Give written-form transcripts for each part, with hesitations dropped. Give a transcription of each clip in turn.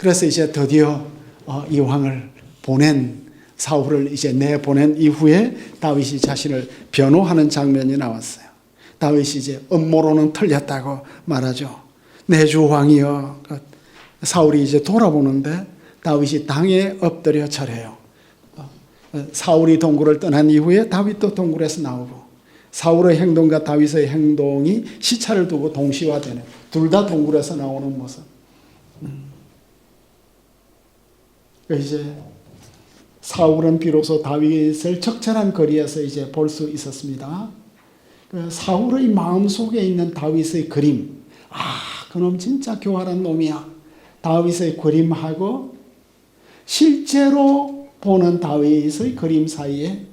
그래서 이제 드디어 이 왕을 사울을 이제 내보낸 이후에 다윗이 자신을 변호하는 장면이 나왔어요. 다윗이 이제 음모로는 틀렸다고 말하죠. 내 주 왕이여. 사울이 이제 돌아보는데 다윗이 땅에 엎드려 절해요. 사울이 동굴을 떠난 이후에 다윗도 동굴에서 나오고, 사울의 행동과 다윗의 행동이 시차를 두고 동시화되는, 둘 다 동굴에서 나오는 모습. 이제 사울은 비로소 다윗을 적절한 거리에서 이제 볼 수 있었습니다. 사울의 마음속에 있는 다윗의 그림, 그놈 진짜 교활한 놈이야. 다윗의 그림하고 실제로 보는 다윗의 그림 사이에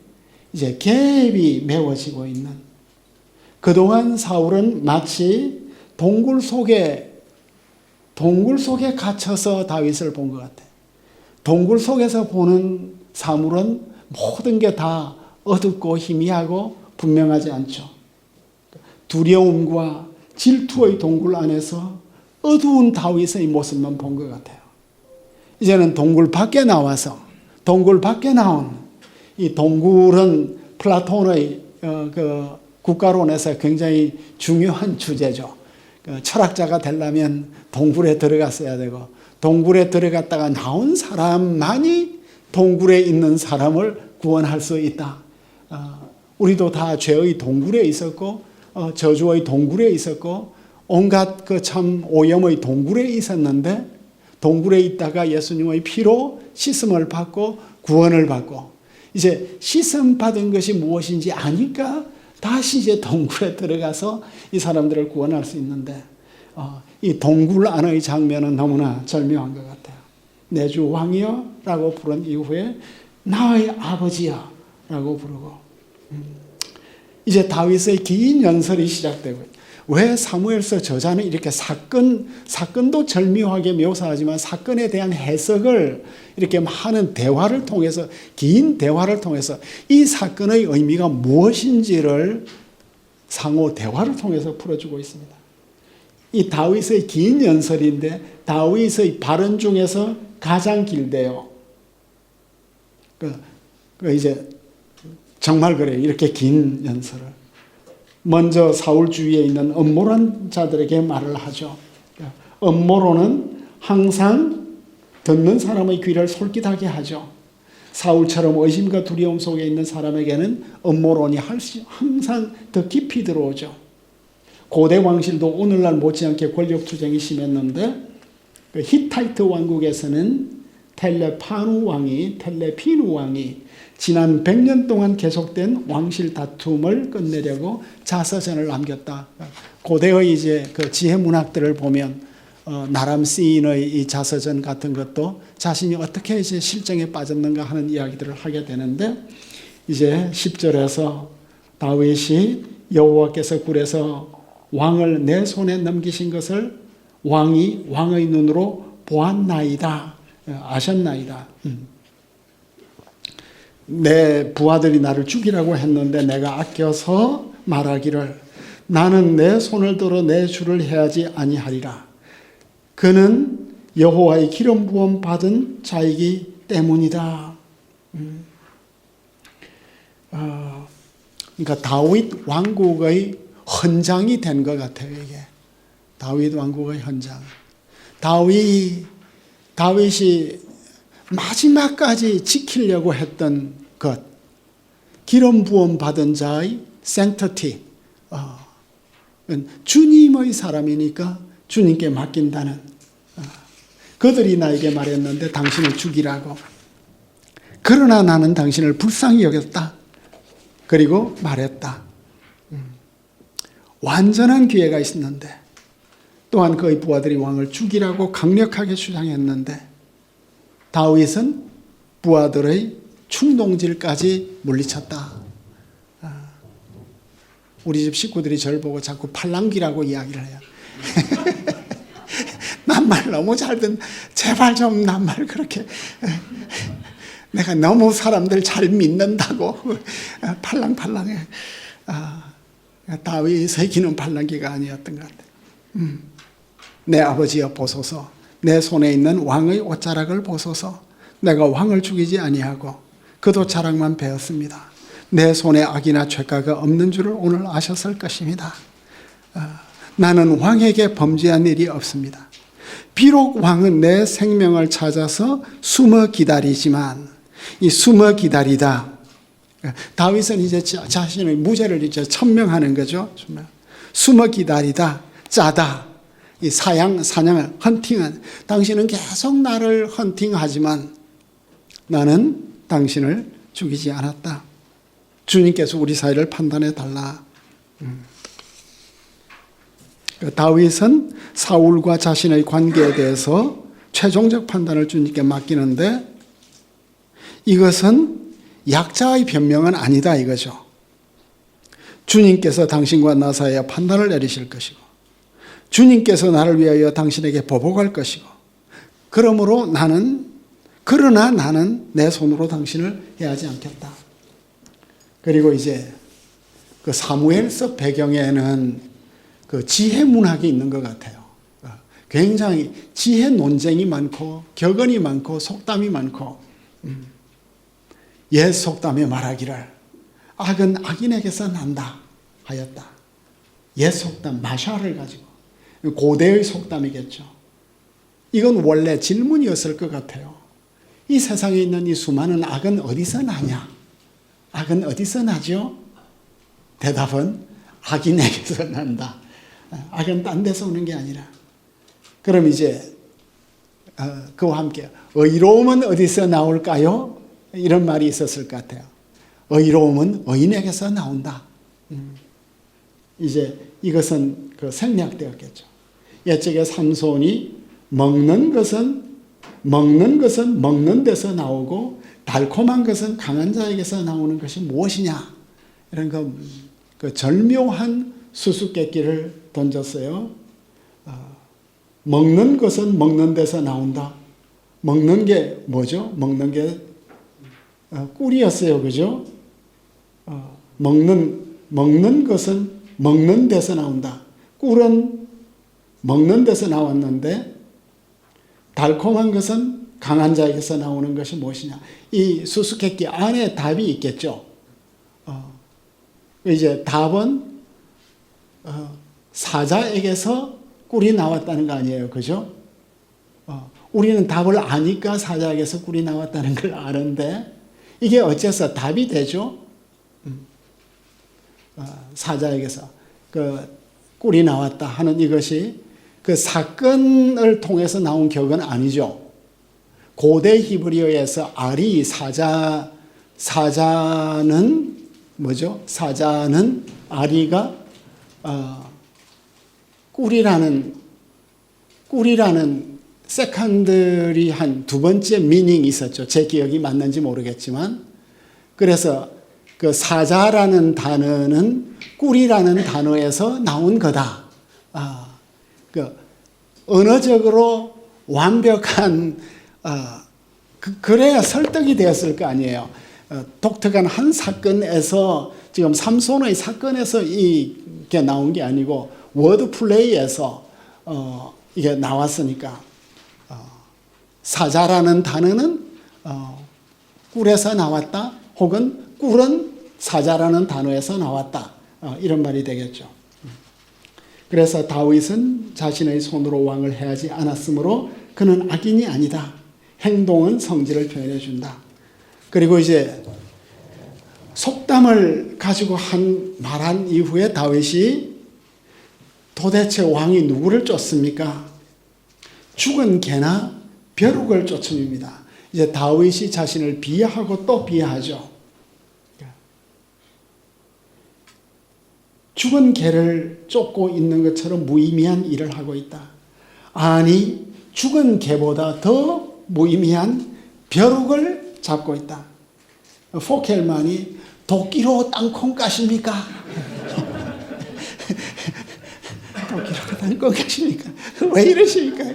이제 갭이 메워지고 있는, 그동안 사울은 마치 동굴 속에 갇혀서 다윗을 본 것 같아요. 동굴 속에서 보는 사물은 모든 게 다 어둡고 희미하고 분명하지 않죠. 두려움과 질투의 동굴 안에서 어두운 다윗의 모습만 본 것 같아요. 이제는 동굴 밖에 나와서, 동굴 밖에 나온, 이 동굴은 플라톤의 국가론에서 굉장히 중요한 주제죠. 철학자가 되려면 동굴에 들어갔어야 되고, 동굴에 들어갔다가 나온 사람만이 동굴에 있는 사람을 구원할 수 있다. 우리도 다 죄의 동굴에 있었고, 저주의 동굴에 있었고, 온갖 참 오염의 동굴에 있었는데, 동굴에 있다가 예수님의 피로 씻음을 받고 구원을 받고, 이제 씻음 받은 것이 무엇인지 아니까 다시 이제 동굴에 들어가서 이 사람들을 구원할 수 있는데, 이 동굴 안의 장면은 너무나 절묘한 것 같아요. 내 주 왕이여 라고 부른 이후에 나의 아버지여 라고 부르고, 이제 다윗의 긴 연설이 시작되고, 왜 사무엘서 저자는 이렇게 사건도 절묘하게 묘사하지만 사건에 대한 해석을 이렇게 많은 대화를 통해서, 긴 대화를 통해서 이 사건의 의미가 무엇인지를 상호 대화를 통해서 풀어주고 있습니다. 이 다윗의 긴 연설인데 다윗의 발언 중에서 가장 길대요. 이제 정말 그래요. 이렇게 긴 연설을. 먼저 사울 주위에 있는 음모론 자들에게 말을 하죠. 음모론은 항상 듣는 사람의 귀를 솔깃하게 하죠. 사울처럼 의심과 두려움 속에 있는 사람에게는 음모론이 항상 더 깊이 들어오죠. 고대 왕실도 오늘날 못지않게 권력투쟁이 심했는데, 히타이트 왕국에서는 텔레피누 왕이 지난 100년 동안 계속된 왕실 다툼을 끝내려고 자서전을 남겼다. 고대의 이제 그 지혜 문학들을 보면 나람 시인의 이 자서전 같은 것도 자신이 어떻게 이제 실정에 빠졌는가 하는 이야기들을 하게 되는데, 이제 10절에서 다윗이 여호와께서 굴에서 왕을 내 손에 넘기신 것을 왕이 왕의 눈으로 보았나이다. 아셨나이다. 내 부하들이 나를 죽이라고 했는데 내가 아껴서 말하기를 나는 내 손을 들어 내 주를 해하지 아니하리라. 그는 여호와의 기름 부음 받은 자이기 때문이다. 그러니까 다윗 왕국의 헌장이 된 것 같아요. 이게 다윗 왕국의 헌장. 다윗이 마지막까지 지키려고 했던 것, 기름 부음 받은 자의 sanctity, 주님의 사람이니까 주님께 맡긴다는, 그들이 나에게 말했는데 당신을 죽이라고. 그러나 나는 당신을 불쌍히 여겼다. 그리고 말했다. 완전한 기회가 있었는데, 또한 그의 부하들이 왕을 죽이라고 강력하게 주장했는데, 다윗은 부하들의 충동질까지 물리쳤다. 우리 집 식구들이 저를 보고 자꾸 팔랑귀라고 이야기를 해요. 낱말 너무 잘 듣는, 제발 좀 낱말 그렇게. 내가 너무 사람들 잘 믿는다고 팔랑팔랑해. 다윗의 귀는 팔랑귀가 아니었던 것 같아요. 내 아버지여 보소서, 내 손에 있는 왕의 옷자락을 보소서. 내가 왕을 죽이지 아니하고 그도 자락만 베었습니다. 내 손에 악이나 죄가가 없는 줄을 오늘 아셨을 것입니다. 나는 왕에게 범죄한 일이 없습니다. 비록 왕은 내 생명을 찾아서 숨어 기다리지만 이 숨어 기다리다, 다윗은 이제 자신의 무죄를 이제 천명하는 거죠. 숨어 기다리다, 짜다, 이 사냥을, 헌팅은, 당신은 계속 나를 헌팅하지만 나는 당신을 죽이지 않았다. 주님께서 우리 사이를 판단해 달라. 다윗은 사울과 자신의 관계에 대해서 최종적 판단을 주님께 맡기는데, 이것은 약자의 변명은 아니다 이거죠. 주님께서 당신과 나 사이에 판단을 내리실 것이고, 주님께서 나를 위하여 당신에게 보복할 것이고, 그러나 나는 내 손으로 당신을 해하지 않겠다. 그리고 이제 그 사무엘서 배경에는 그 지혜 문학이 있는 것 같아요. 굉장히 지혜 논쟁이 많고 격언이 많고 속담이 많고, 옛 속담에 말하기를 악은 악인에게서 난다 하였다. 옛 속담 마샤를 가지고, 고대의 속담이겠죠. 이건 원래 질문이었을 것 같아요. 이 세상에 있는 이 수많은 악은 어디서 나냐? 악은 어디서 나죠? 대답은 악인에게서 난다. 악은 딴 데서 오는 게 아니라. 그럼 이제 그와 함께 의로움은 어디서 나올까요? 이런 말이 있었을 것 같아요. 의로움은 의인에게서 나온다. 이제 이것은 그 생략되었겠죠. 옛적에 삼손이 먹는 것은 먹는 데서 나오고 달콤한 것은 강한 자에게서 나오는 것이 무엇이냐, 이런 그 절묘한 수수께끼를 던졌어요. 먹는 것은 먹는 데서 나온다. 먹는 게 뭐죠? 먹는 게 꿀이었어요, 그죠? 먹는 것은 먹는 데서 나온다. 꿀은 먹는 데서 나왔는데 달콤한 것은 강한 자에게서 나오는 것이 무엇이냐. 이 수수께끼 안에 답이 있겠죠. 이제 답은 사자에게서 꿀이 나왔다는 거 아니에요, 그죠? 우리는 답을 아니까 사자에게서 꿀이 나왔다는 걸 아는데, 이게 어째서 답이 되죠? 사자에게서 그 꿀이 나왔다 하는 이것이 그 사건을 통해서 나온 격은 아니죠. 고대 히브리어에서 알이 사자는 뭐죠? 사자는 아리가 꿀이라는 세컨들이 한 두 번째 미닝이 있었죠. 제 기억이 맞는지 모르겠지만, 그래서 그 사자라는 단어는 꿀이라는 단어에서 나온 거다. 그 언어적으로 완벽한 그래야 설득이 되었을 거 아니에요. 독특한 한 사건에서, 지금 삼손의 사건에서 이게 나온 게 아니고 워드 플레이에서 이게 나왔으니까, 사자라는 단어는 꿀에서 나왔다, 혹은 꿀은 사자라는 단어에서 나왔다, 이런 말이 되겠죠. 그래서 다윗은 자신의 손으로 왕을 해하지 않았으므로 그는 악인이 아니다. 행동은 성질을 표현해 준다. 그리고 이제 속담을 가지고 말한 이후에 다윗이 도대체 왕이 누구를 쫓습니까? 죽은 개나 벼룩을 쫓음입니다. 이제 다윗이 자신을 비하하고 또 비하하죠. 죽은 개를 쫓고 있는 것처럼 무의미한 일을 하고 있다. 아니, 죽은 개보다 더 무의미한 벼룩을 잡고 있다. 포켈만이 도끼로 땅콩 까십니까? 도끼로 땅콩 까십니까? 왜 이러십니까?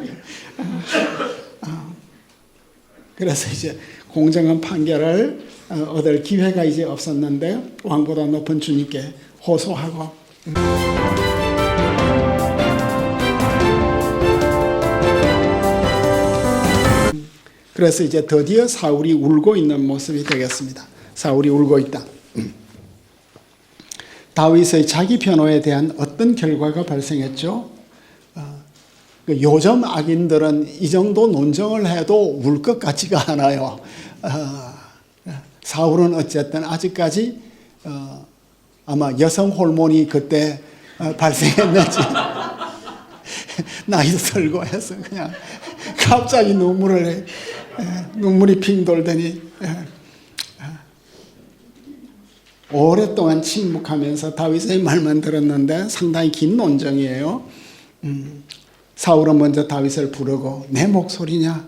그래서 이제 공정한 판결을 얻을 기회가 이제 없었는데, 왕보다 높은 주님께 호소하고, 그래서 이제 드디어 사울이 울고 있는 모습이 되겠습니다. 사울이 울고 있다. 다윗의 자기 변호에 대한 어떤 결과가 발생했죠? 요즘 악인들은 이 정도 논정을 해도 울 것 같지가 않아요. 사울은 어쨌든 아직까지 아마 여성 호르몬이 그때 발생했는지 나이도 들고 해서 그냥 갑자기 눈물이 핑 돌더니 오랫동안 침묵하면서 다윗의 말만 들었는데 상당히 긴 논정이에요. 사울은 먼저 다윗을 부르고 내 목소리냐?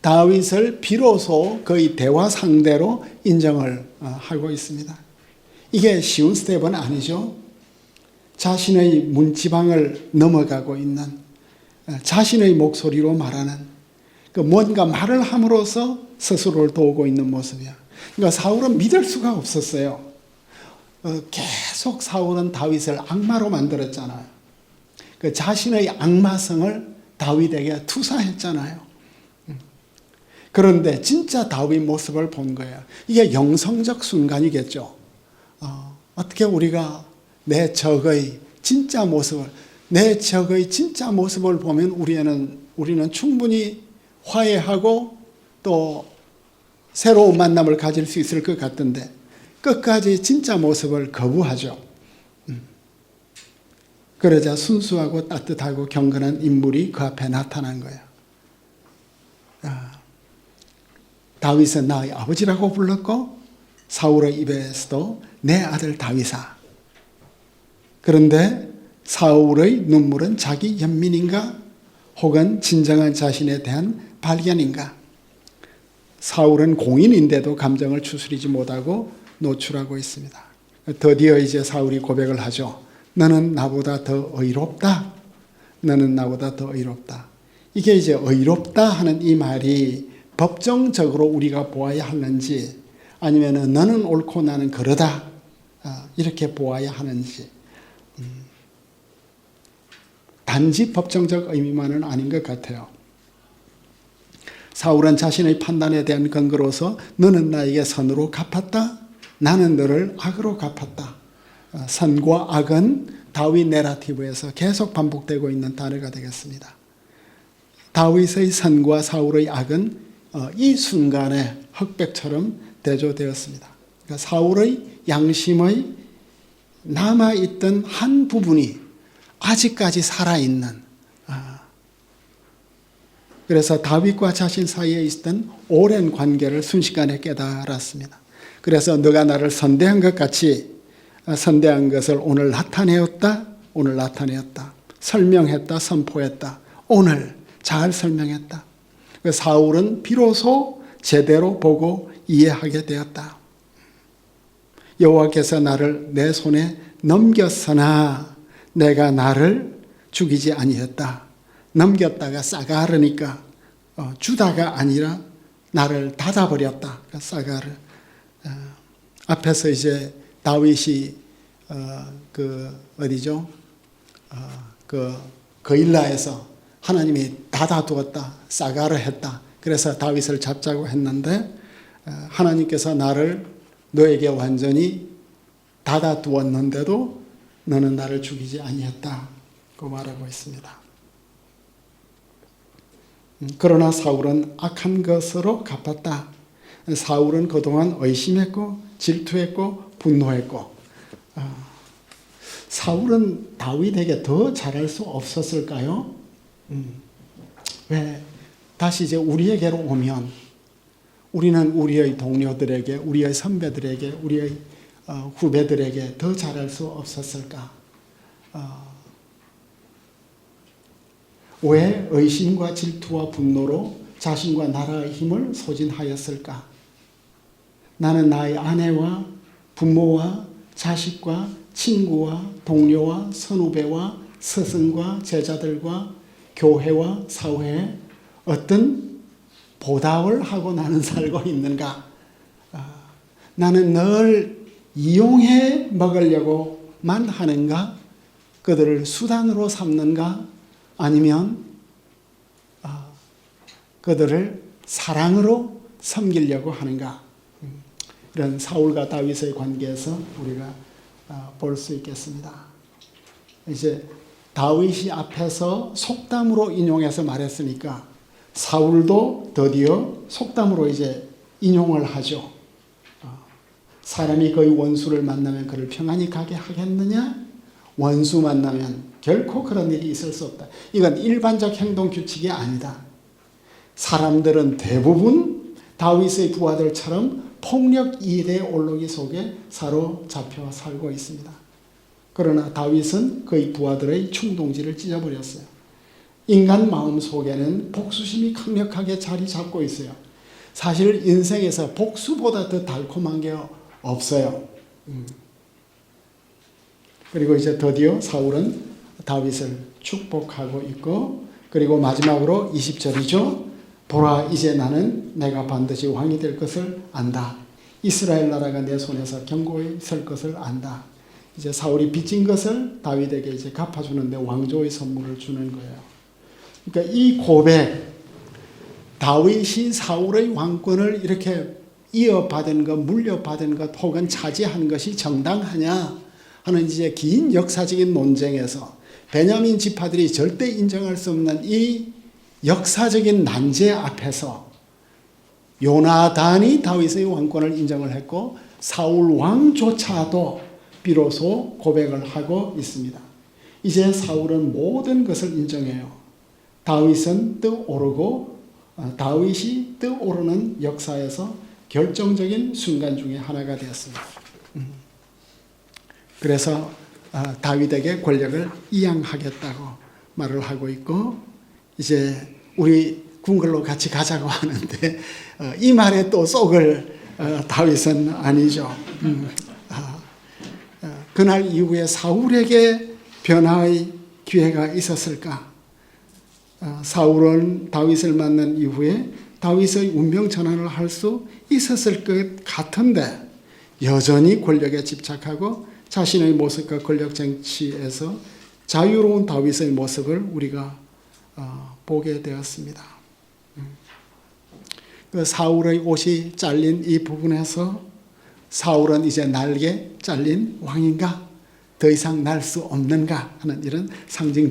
다윗을 비로소 거의 대화 상대로 인정을 하고 있습니다. 이게 쉬운 스텝은 아니죠. 자신의 문지방을 넘어가고 있는 자신의 목소리로 말하는 뭔가 말을 함으로써 스스로를 도우고 있는 모습이야. 그러니까 사울은 믿을 수가 없었어요. 계속 사울은 다윗을 악마로 만들었잖아요. 자신의 악마성을 다윗에게 투사했잖아요. 그런데 진짜 다윗 모습을 본 거예요. 이게 영성적 순간이겠죠. 어떻게 우리가 내 적의 진짜 모습을 보면 우리는 충분히 화해하고 또 새로운 만남을 가질 수 있을 것 같은데 끝까지 진짜 모습을 거부하죠. 그러자 순수하고 따뜻하고 경건한 인물이 그 앞에 나타난 거예요. 다윗은 나의 아버지라고 불렀고 사울의 입에서도 내 아들 다윗아. 그런데 사울의 눈물은 자기 연민인가 혹은 진정한 자신에 대한 발견인가? 사울은 공인인데도 감정을 추스리지 못하고 노출하고 있습니다. 드디어 이제 사울이 고백을 하죠. 너는 나보다 더 의롭다. 너는 나보다 더 의롭다. 이게 이제 의롭다 하는 이 말이 법정적으로 우리가 보아야 하는지 아니면 너는 옳고 나는 그러다 이렇게 보아야 하는지 단지 법정적 의미만은 아닌 것 같아요. 사울은 자신의 판단에 대한 근거로서 너는 나에게 선으로 갚았다. 나는 너를 악으로 갚았다. 선과 악은 다윗 내러티브에서 계속 반복되고 있는 단어가 되겠습니다. 다윗의 선과 사울의 악은 이 순간에 흑백처럼 대조되었습니다. 그러니까 사울의 양심의 남아있던 한 부분이 아직까지 살아있는 그래서 다윗과 자신 사이에 있었던 오랜 관계를 순식간에 깨달았습니다. 그래서 너가 나를 선대한 것 같이 선대한 것을 오늘 나타내었다. 설명했다. 선포했다. 오늘 잘 설명했다. 사울은 비로소 제대로 보고 이해하게 되었다. 여호와께서 나를 내 손에 넘겼으나 내가 나를 죽이지 아니했다. 넘겼다가 싸가르니까 주다가 아니라 나를 닫아버렸다. 싸가르. 앞에서 이제 다윗이 어디죠? 거일라에서 하나님이 닫아두었다. 싸가르 했다. 그래서 다윗을 잡자고 했는데 하나님께서 너에게 완전히 닫아두었는데도 너는 나를 죽이지 아니했다. 그 말하고 있습니다. 그러나 사울은 악한 것으로 갚았다. 사울은 그동안 의심했고 질투했고 분노했고 사울은 다윗에게 더 잘할 수 없었을까요? 왜? 다시 이제 우리에게로 오면 우리는 우리의 동료들에게, 우리의 선배들에게, 우리의 후배들에게 더 잘할 수 없었을까? 왜 의심과 질투와 분노로 자신과 나라의 힘을 소진하였을까? 나는 나의 아내와 부모와 자식과 친구와 동료와 선후배와 스승과 제자들과 교회와 사회에 어떤 보답을 하고 나는 살고 있는가? 나는 늘 이용해 먹으려고만 하는가? 그들을 수단으로 삼는가? 아니면 그들을 사랑으로 섬기려고 하는가? 이런 사울과 다윗의 관계에서 우리가 볼 수 있겠습니다. 이제 다윗이 앞에서 속담으로 인용해서 말했으니까 사울도 드디어 속담으로 이제 인용을 하죠. 사람이 그의 원수를 만나면 그를 평안히 가게 하겠느냐? 원수 만나면 결코 그런 일이 있을 수 없다. 이건 일반적 행동 규칙이 아니다. 사람들은 대부분 다윗의 부하들처럼 폭력 이대 올로기 속에 사로잡혀 살고 있습니다. 그러나 다윗은 그의 부하들의 충동지를 찢어버렸어요. 인간 마음 속에는 복수심이 강력하게 자리 잡고 있어요. 사실 인생에서 복수보다 더 달콤한 게 없어요. 그리고 이제 드디어 사울은 다윗을 축복하고 있고, 그리고 마지막으로 20절이죠. 보라, 이제 나는 내가 반드시 왕이 될 것을 안다. 이스라엘 나라가 내 손에서 견고히 설 것을 안다. 이제 사울이 빚진 것을 다윗에게 이제 갚아주는데 왕조의 선물을 주는 거예요. 그러니까 이 고백, 다윗이 사울의 왕권을 이렇게 이어받은 것, 물려받은 것, 혹은 차지한 것이 정당하냐 하는 이제 긴 역사적인 논쟁에서 베냐민 지파들이 절대 인정할 수 없는 이 역사적인 난제 앞에서 요나단이 다윗의 왕권을 인정을 했고 사울 왕조차도 비로소 고백을 하고 있습니다. 이제 사울은 모든 것을 인정해요. 다윗은 떠오르고 다윗이 떠오르는 역사에서 결정적인 순간 중에 하나가 되었습니다. 그래서 다윗에게 권력을 이양하겠다고 말을 하고 있고, 이제 우리 궁궐로 같이 가자고 하는데 이 말에 또 속을 다윗은 아니죠. 그날 이후에 사울에게 변화의 기회가 있었을까? 사울은 다윗을 만난 이후에 다윗의 운명 전환을 할 수 있었을 것 같은데 여전히 권력에 집착하고 자신의 모습과 권력 정치에서 자유로운 다윗의 모습을 우리가 보게 되었습니다. 그 사울의 옷이 잘린 이 부분에서 사울은 이제 날개 잘린 왕인가? 더 이상 날 수 없는가? 하는 이런 상징